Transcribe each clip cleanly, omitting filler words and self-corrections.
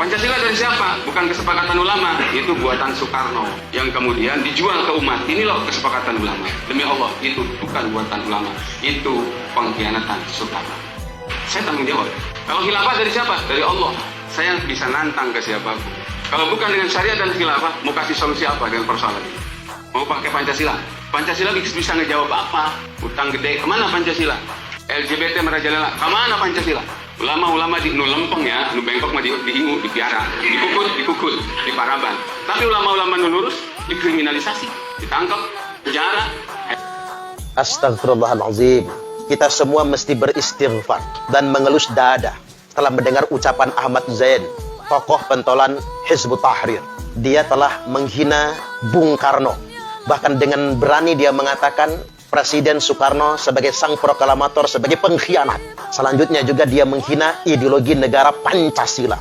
Pancasila dari siapa? Bukan kesepakatan ulama, itu buatan Soekarno yang kemudian dijual ke umat. Ini loh kesepakatan ulama. Demi Allah, itu bukan buatan ulama, itu pengkhianatan Soekarno. Saya tanggung jawab. Kalau khilafah dari siapa? Dari Allah. Saya bisa nantang ke siapapun. Kalau bukan dengan syariat dan khilafah, mau kasih solusi apa dengan persoalan ini? Mau pakai Pancasila? Pancasila bisa ngejawab apa? Utang gede, kemana Pancasila? LGBT merajalela, kemana Pancasila? Ulama-ulama di nu lempeng ya, nu bengkok mah diingu, dipiara, dikukut, diparaban. Tapi ulama-ulama nu lurus dikriminalisasi, ditangkap, penjara. Astagfirullahaladzim. Kita semua mesti beristighfar dan mengelus dada setelah mendengar ucapan Ahmad Zain, tokoh pentolan Hizbut Tahrir. Dia telah menghina Bung Karno. Bahkan dengan berani dia mengatakan Presiden Soekarno sebagai sang proklamator, sebagai pengkhianat. Selanjutnya juga dia menghina ideologi negara Pancasila.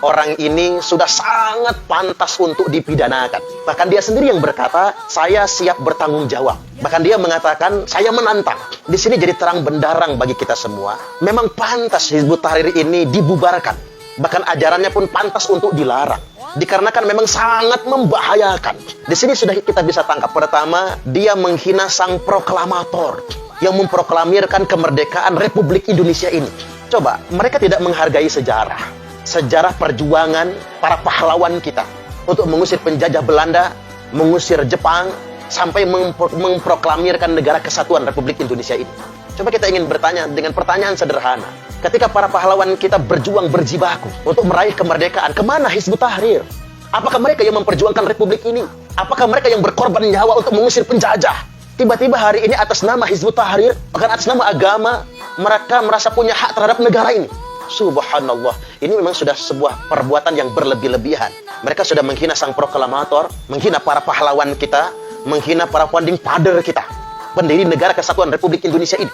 Orang ini sudah sangat pantas untuk dipidanakan. Bahkan dia sendiri yang berkata, saya siap bertanggung jawab. Bahkan dia mengatakan, saya menantang. Di sini jadi terang benderang bagi kita semua. Memang pantas Hizbut Tahrir ini dibubarkan. Bahkan ajarannya pun pantas untuk dilarang. Dikarenakan memang sangat membahayakan. Di sini sudah kita bisa tangkap. Pertama, dia menghina sang proklamator yang memproklamirkan kemerdekaan Republik Indonesia ini. Coba, mereka tidak menghargai sejarah. Sejarah perjuangan para pahlawan kita untuk mengusir penjajah Belanda, mengusir Jepang, sampai memproklamirkan negara kesatuan Republik Indonesia ini. Coba kita ingin bertanya dengan pertanyaan sederhana. Ketika para pahlawan kita berjuang berjibaku untuk meraih kemerdekaan, kemana Hizbut Tahrir? Apakah mereka yang memperjuangkan Republik ini? Apakah mereka yang berkorban nyawa untuk mengusir penjajah? Tiba-tiba hari ini atas nama Hizbut Tahrir, bahkan atas nama agama, mereka merasa punya hak terhadap negara ini. Subhanallah, ini memang sudah sebuah perbuatan yang berlebih-lebihan. Mereka sudah menghina sang proklamator, menghina para pahlawan kita, menghina para founding father kita, pendiri negara kesatuan Republik Indonesia ini.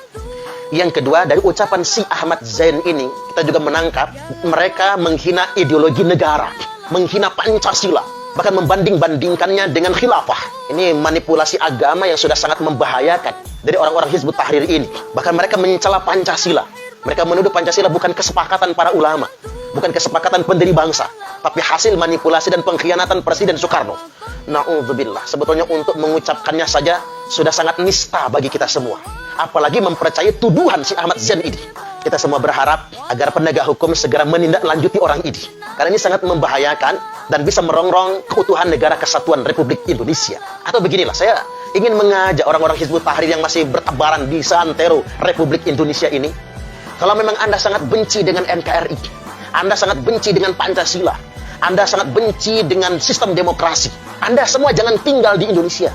Yang kedua, dari ucapan si Ahmad Zain ini, kita juga menangkap mereka menghina ideologi negara, menghina Pancasila, bahkan membanding-bandingkannya dengan khilafah. Ini manipulasi agama yang sudah sangat membahayakan dari orang-orang Hizbut Tahrir ini. Bahkan mereka mencela Pancasila. Mereka menuduh Pancasila bukan kesepakatan para ulama, bukan kesepakatan pendiri bangsa, tapi hasil manipulasi dan pengkhianatan Presiden Soekarno. Na'udzubillah. Sebetulnya untuk mengucapkannya saja sudah sangat nista bagi kita semua. Apalagi mempercayai tuduhan si Ahmad Zain ini. Kita semua berharap agar penegak hukum segera menindaklanjuti orang ini. Karena ini sangat membahayakan dan bisa merongrong keutuhan negara kesatuan Republik Indonesia. Atau beginilah, saya ingin mengajak orang-orang Hizbut Tahrir yang masih bertebaran di santero Republik Indonesia ini. Kalau memang Anda sangat benci dengan NKRI, Anda sangat benci dengan Pancasila, Anda sangat benci dengan sistem demokrasi, Anda semua jangan tinggal di Indonesia.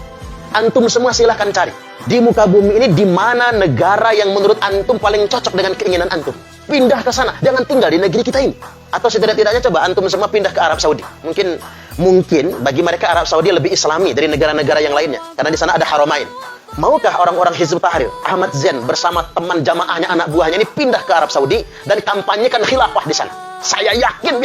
Antum semua silahkan cari di muka bumi ini di mana negara yang menurut antum paling cocok dengan keinginan antum. Pindah ke sana, jangan tinggal di negeri kita ini. Atau setidak-tidaknya coba antum semua pindah ke Arab Saudi. Mungkin bagi mereka Arab Saudi lebih islami dari negara-negara yang lainnya, karena di sana ada haramain. Maukah orang-orang Hizbut Tahrir, Ahmad Zain bersama teman jamaahnya, anak buahnya ini pindah ke Arab Saudi dan kampanyekan khilafah di sana? Saya yakin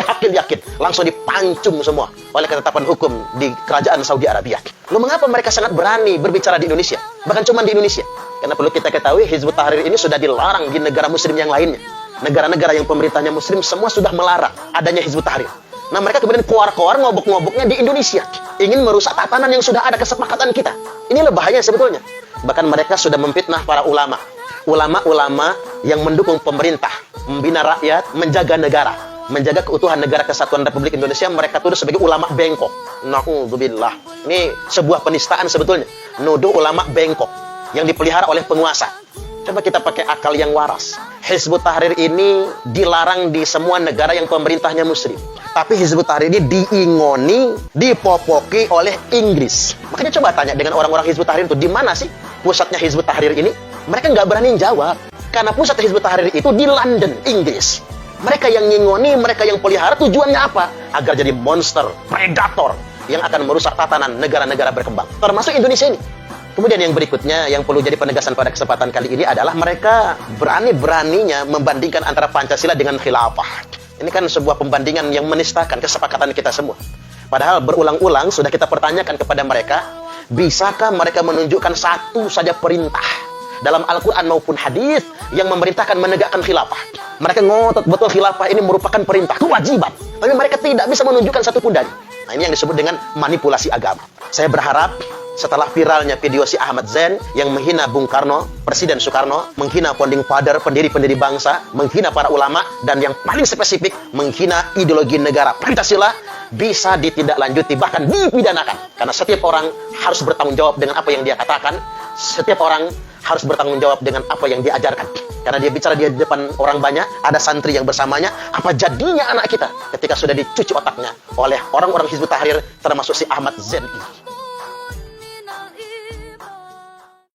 langsung dipancung semua oleh ketetapan hukum di kerajaan Saudi Arabia. Lalu mengapa mereka sangat berani berbicara di Indonesia? Bahkan cuma di Indonesia. Karena perlu kita ketahui, Hizbut Tahrir ini sudah dilarang di negara muslim yang lainnya. Negara-negara yang pemerintahnya muslim semua sudah melarang adanya Hizbut Tahrir. Nah, mereka kemudian keluar-keluar ngobok-ngoboknya di Indonesia. Ingin merusak tatanan yang sudah ada kesepakatan kita. Inilah bahaya sebetulnya. Bahkan mereka sudah memfitnah para ulama. Ulama-ulama yang mendukung pemerintah, membina rakyat, menjaga negara, menjaga keutuhan negara kesatuan Republik Indonesia, mereka tuduh sebagai ulama bengkok. Na'udzubillah. Ini sebuah penistaan sebetulnya. Nuduh ulama bengkok yang dipelihara oleh penguasa. Coba kita pakai akal yang waras. Hizbut Tahrir ini dilarang di semua negara yang pemerintahnya muslim. Tapi Hizbut Tahrir ini diingoni, dipopoki oleh Inggris. Makanya coba tanya dengan orang-orang Hizbut Tahrir itu, di mana sih pusatnya Hizbut Tahrir ini? Mereka nggak berani jawab. Karena pusat Hizbut Tahrir itu di London, Inggris. Mereka yang ngingoni, mereka yang pelihara, tujuannya apa? Agar jadi monster, predator yang akan merusak tatanan negara-negara berkembang. Termasuk Indonesia ini. Kemudian yang berikutnya yang perlu jadi penegasan pada kesempatan kali ini adalah mereka berani-beraninya membandingkan antara Pancasila dengan khilafah. Ini kan sebuah pembandingan yang menistakan kesepakatan kita semua. Padahal berulang-ulang sudah kita pertanyakan kepada mereka, bisakah mereka menunjukkan satu saja perintah dalam Al-Quran maupun hadis yang memerintahkan menegakkan khilafah. Mereka ngotot betul khilafah ini merupakan perintah, kewajiban. Tapi mereka tidak bisa menunjukkan satupun dari. Nah, ini yang disebut dengan manipulasi agama. Saya berharap setelah viralnya video si Ahmad Zain yang menghina Bung Karno, Presiden Soekarno, menghina founding father, pendiri-pendiri bangsa, menghina para ulama, dan yang paling spesifik, menghina ideologi negara Pancasila, bisa ditindaklanjuti, bahkan dipidanakan. Karena setiap orang harus bertanggung jawab dengan apa yang dia katakan, setiap orang harus bertanggung jawab dengan apa yang dia ajarkan. Karena dia bicara di depan orang banyak, ada santri yang bersamanya, apa jadinya anak kita ketika sudah dicuci otaknya oleh orang-orang Hizbut Tahrir, termasuk si Ahmad Zain ini.